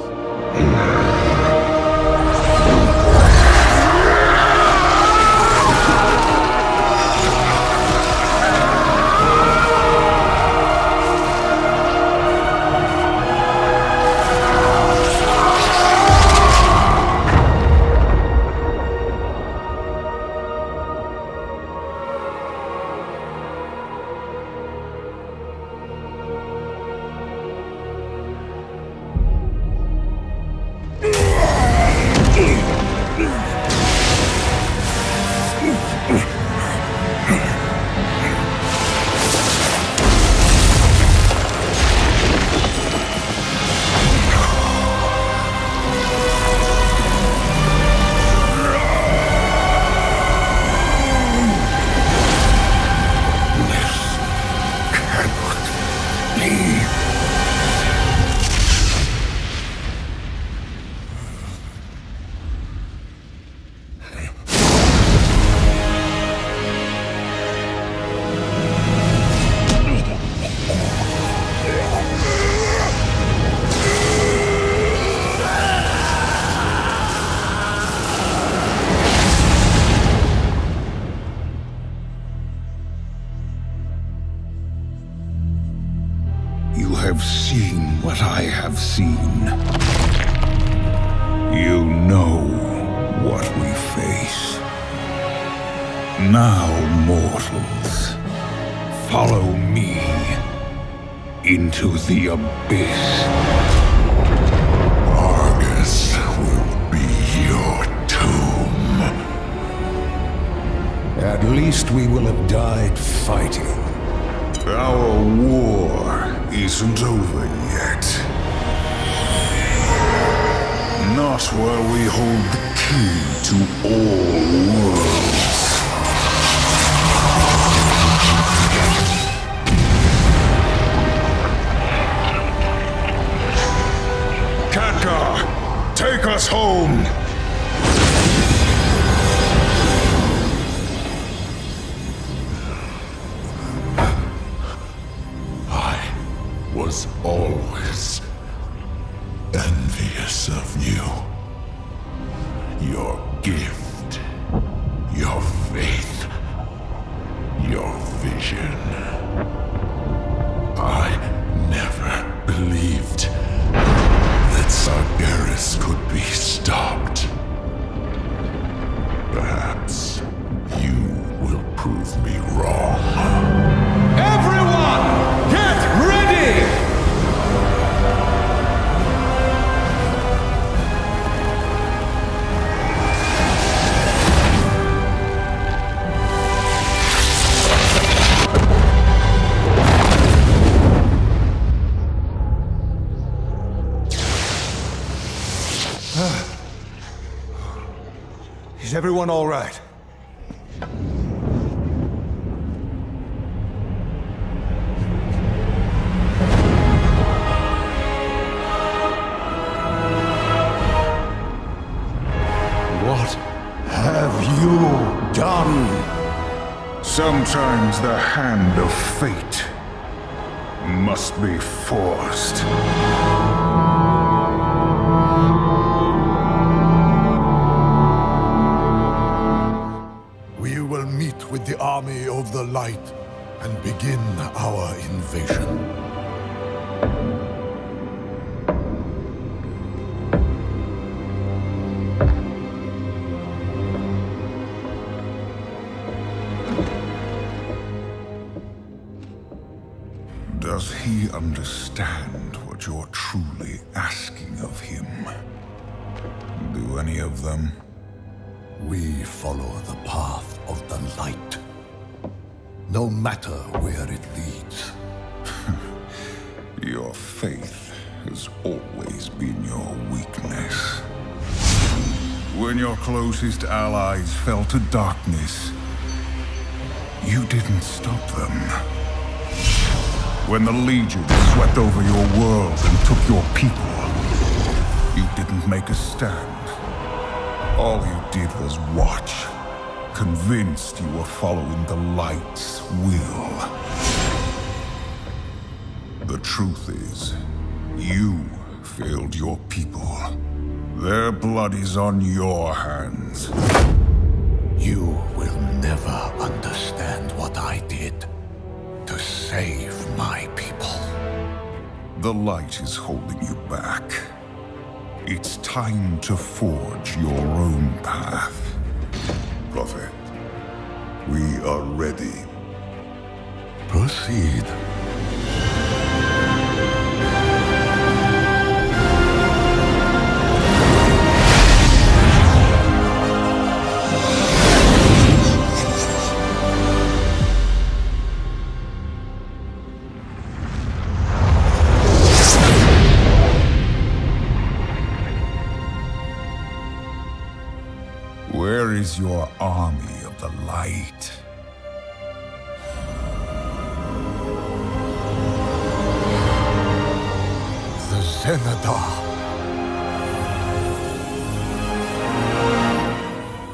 You know what we face. Now, mortals, follow me into the abyss. Argus will be your tomb. At least we will have died fighting. Our war isn't over yet. Not while we hold the key to all worlds. Khadgar, take us home! I was always envious of you. Your gift, your faith, your vision. I never believed that Sargeras could be stopped. Perhaps you will prove me wrong. Everyone, get ready! Is everyone all right? What have you done? Sometimes the hand of fate must be forced. We will meet with the army of the light and begin our invasion. Does he understand what you're truly asking of him? Do any of them? We follow the path of the light, no matter where it leads. Your faith has always been your weakness. When your closest allies fell to darkness, you didn't stop them. When the Legion swept over your world and took your people, you didn't make a stand. All you did was watch, convinced you were following the light's will. The truth is, you failed your people. Their blood is on your hands. You will never understand what I did to save my people. The light is holding you back. It's time to forge your own path. Prophet, we are ready. Proceed. Where is your army of the light? The Zenadar.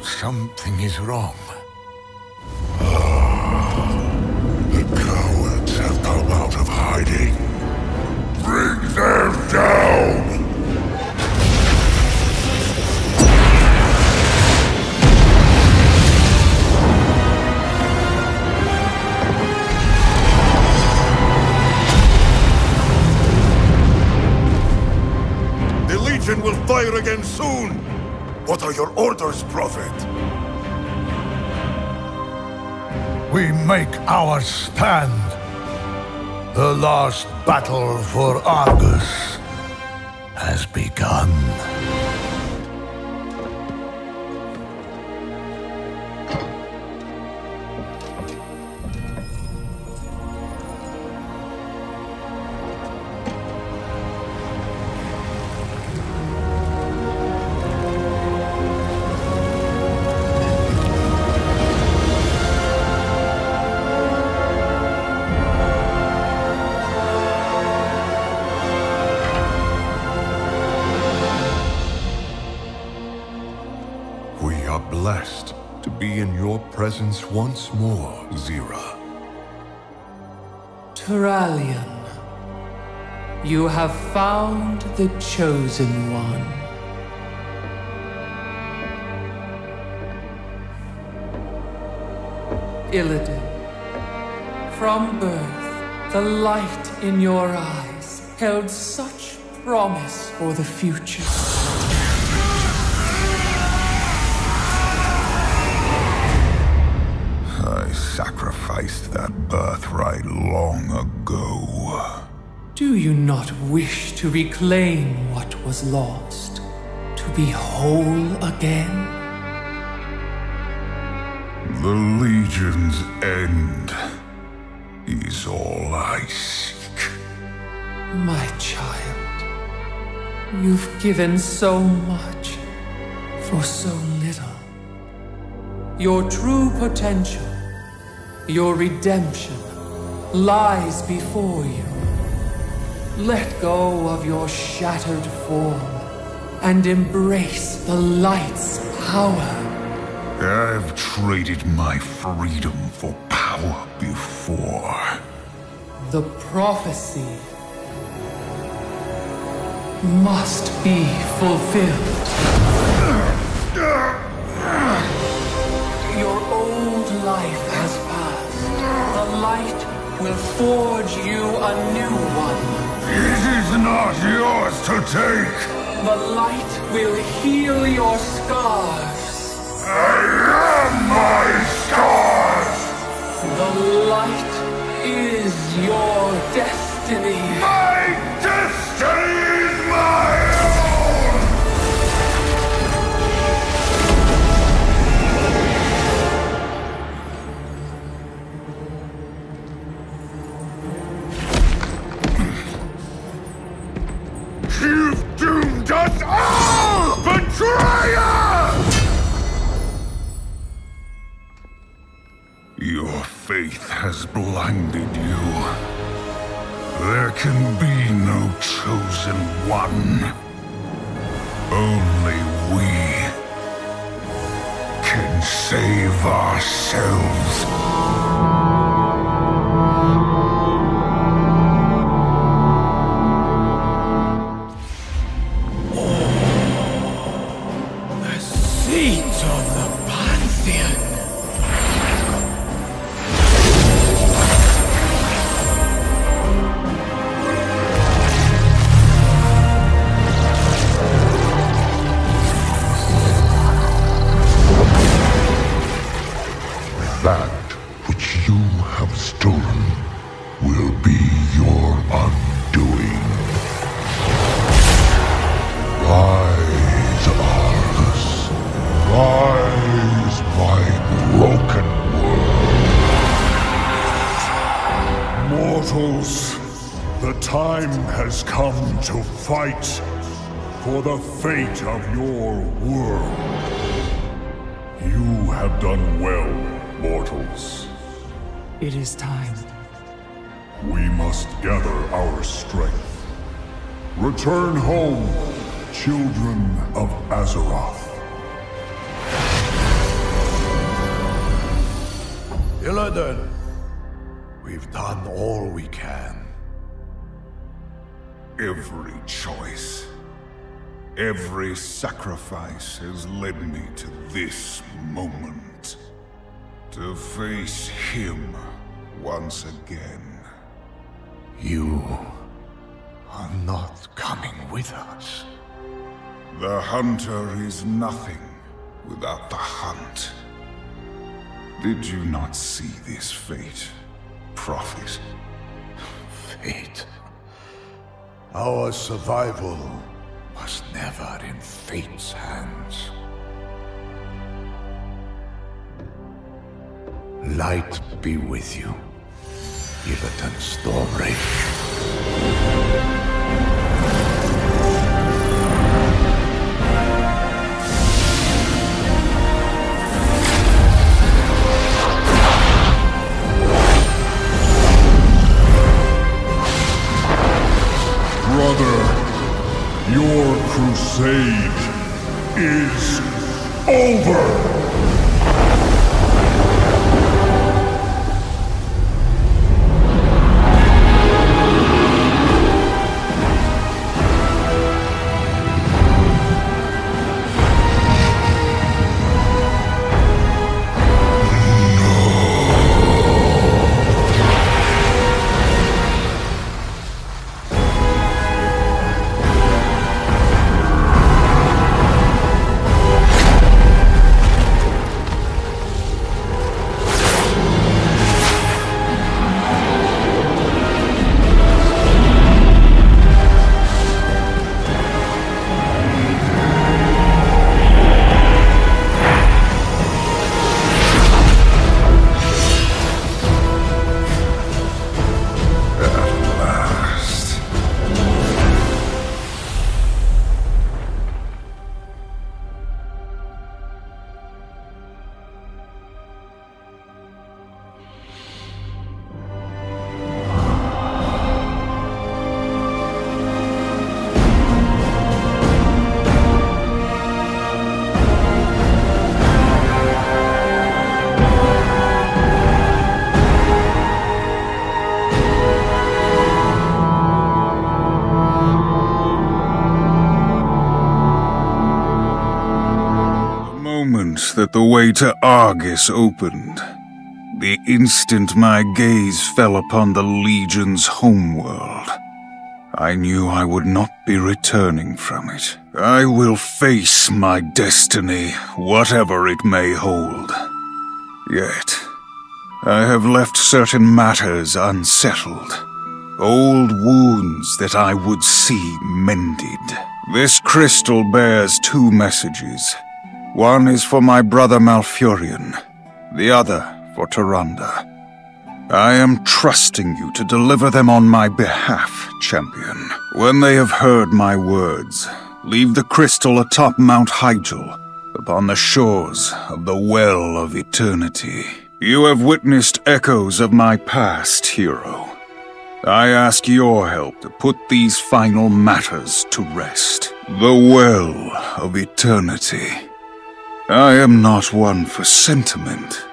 Something is wrong. The cowards have come out of hiding. Bring them down! The Legion will fire again soon! What are your orders, Prophet? We make our stand. The last battle for Argus has begun. Blessed to be in your presence once more, Zira. Turalyon, you have found the Chosen One. Illidan, from birth, the light in your eyes held such promise for the future. I sacrificed that birthright long ago. Do you not wish to reclaim what was lost? To be whole again? The Legion's end is all I seek. My child, you've given so much for so little. Your true potential, your redemption, lies before you. Let go of your shattered form and embrace the light's power. I've traded my freedom for power before. The prophecy must be fulfilled. Your old life has passed. The light will forge you a new one. It is not yours to take. The light will heal your scars. I am my scars! The light is your destiny. My destiny is my own! You've doomed us all, betrayer! Your faith has blinded you. There can be no chosen one. Only we can save ourselves. The seeds of the Pantheon. That which you have stolen will be your undoing. Rise, Arthas. Rise, my broken world. Mortals, the time has come to fight for the fate of your world. You have done well, mortals. It is time. We must gather our strength. Return home, children of Azeroth. Illidan, we've done all we can. Every choice, every sacrifice has led me to this moment. To face him once again. You are not coming with us. The hunter is nothing without the hunt. Did you not see this fate, Prophet? Fate? Our survival was never in fate's hands. Light be with you, Illidan Stormrage. Brother, your crusade is over! That the way to Argus opened, the instant my gaze fell upon the Legion's homeworld, I knew I would not be returning from it. I will face my destiny, whatever it may hold. Yet, I have left certain matters unsettled, old wounds that I would see mended. This crystal bears 2 messages. One is for my brother Malfurion, the other for Tyrande. I am trusting you to deliver them on my behalf, champion. When they have heard my words, leave the crystal atop Mount Hyjal, upon the shores of the Well of Eternity. You have witnessed echoes of my past, hero. I ask your help to put these final matters to rest. The Well of Eternity. I am not one for sentiment,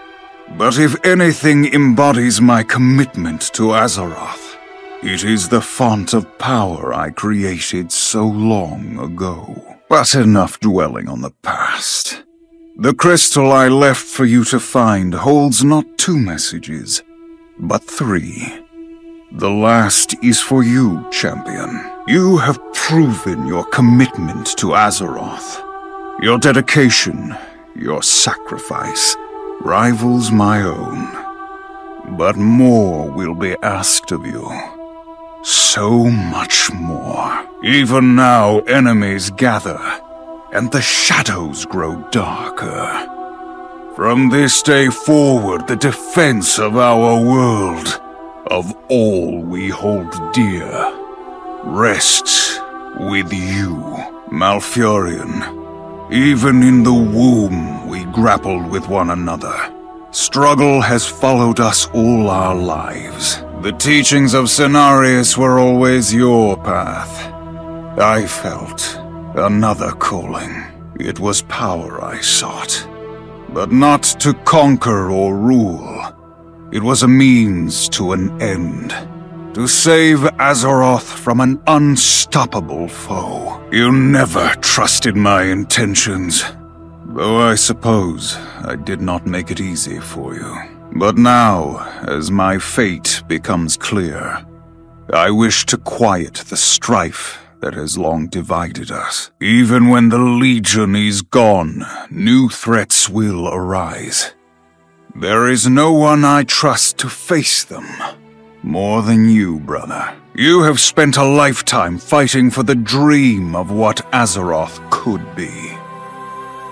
but if anything embodies my commitment to Azeroth, it is the font of power I created so long ago. But enough dwelling on the past. The crystal I left for you to find holds not 2 messages, but 3. The last is for you, champion. You have proven your commitment to Azeroth. Your dedication, your sacrifice, rivals my own. But more will be asked of you. So much more. Even now enemies gather, and the shadows grow darker. From this day forward, the defense of our world, of all we hold dear, rests with you, Malfurion. Even in the womb, we grappled with one another. Struggle has followed us all our lives. The teachings of Cenarius were always your path. I felt another calling. It was power I sought, but not to conquer or rule. It was a means to an end. To save Azeroth from an unstoppable foe. You never trusted my intentions, though I suppose I did not make it easy for you. But now, as my fate becomes clear, I wish to quiet the strife that has long divided us. Even when the Legion is gone, new threats will arise. There is no one I trust to face them more than you, brother. You have spent a lifetime fighting for the dream of what Azeroth could be.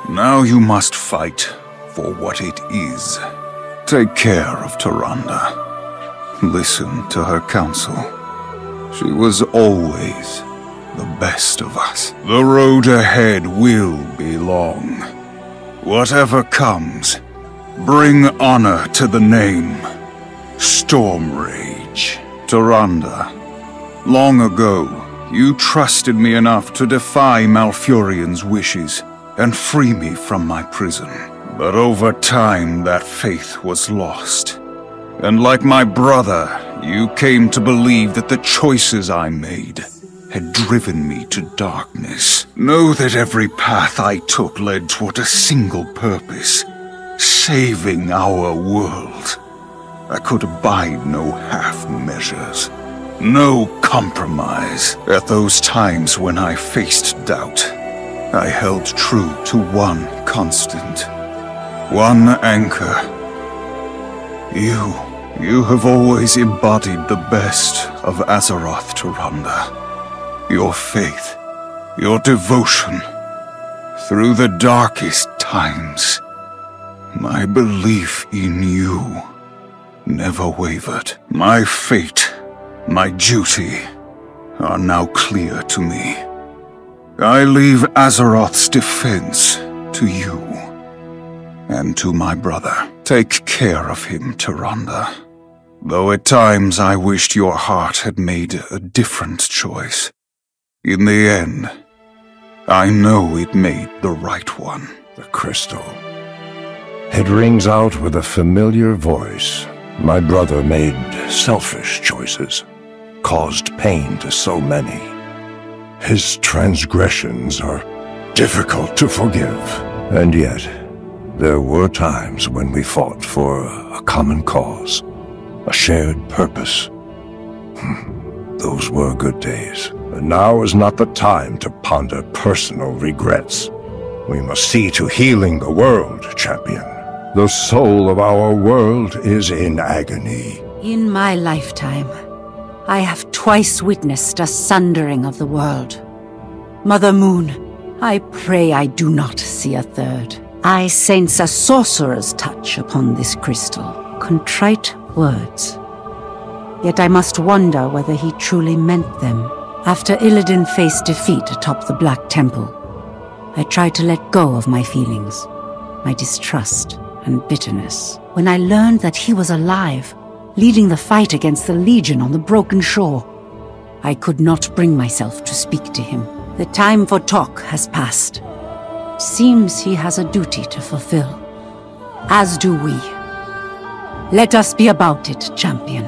Now you must fight for what it is. Take care of Tyrande. Listen to her counsel. She was always the best of us. The road ahead will be long. Whatever comes, bring honor to the name Stormrage. Tyrande, long ago, you trusted me enough to defy Malfurion's wishes and free me from my prison. But over time, that faith was lost. And like my brother, you came to believe that the choices I made had driven me to darkness. Know that every path I took led toward a single purpose: saving our world. I could abide no half measures, no compromise. At those times when I faced doubt, I held true to one constant, one anchor. You have always embodied the best of Azeroth, Tyrande. Your faith, your devotion, through the darkest times. My belief in you never wavered. My fate, my duty, are now clear to me. I leave Azeroth's defense to you and to my brother. Take care of him, Tyrande. Though at times I wished your heart had made a different choice. In the end, I know it made the right one. The crystal. It rings out with a familiar voice. My brother made selfish choices, caused pain to so many. His transgressions are difficult to forgive. And yet, there were times when we fought for a common cause, a shared purpose. Those were good days. But now is not the time to ponder personal regrets. We must see to healing the world, champion. The soul of our world is in agony. In my lifetime, I have twice witnessed a sundering of the world. Mother Moon, I pray I do not see a third. I sense a sorcerer's touch upon this crystal. Contrite words. Yet I must wonder whether he truly meant them. After Illidan faced defeat atop the Black Temple, I tried to let go of my feelings, my distrust and bitterness. When I learned that he was alive, leading the fight against the Legion on the Broken Shore, I could not bring myself to speak to him. The time for talk has passed. Seems he has a duty to fulfill. As do we. Let us be about it, champion.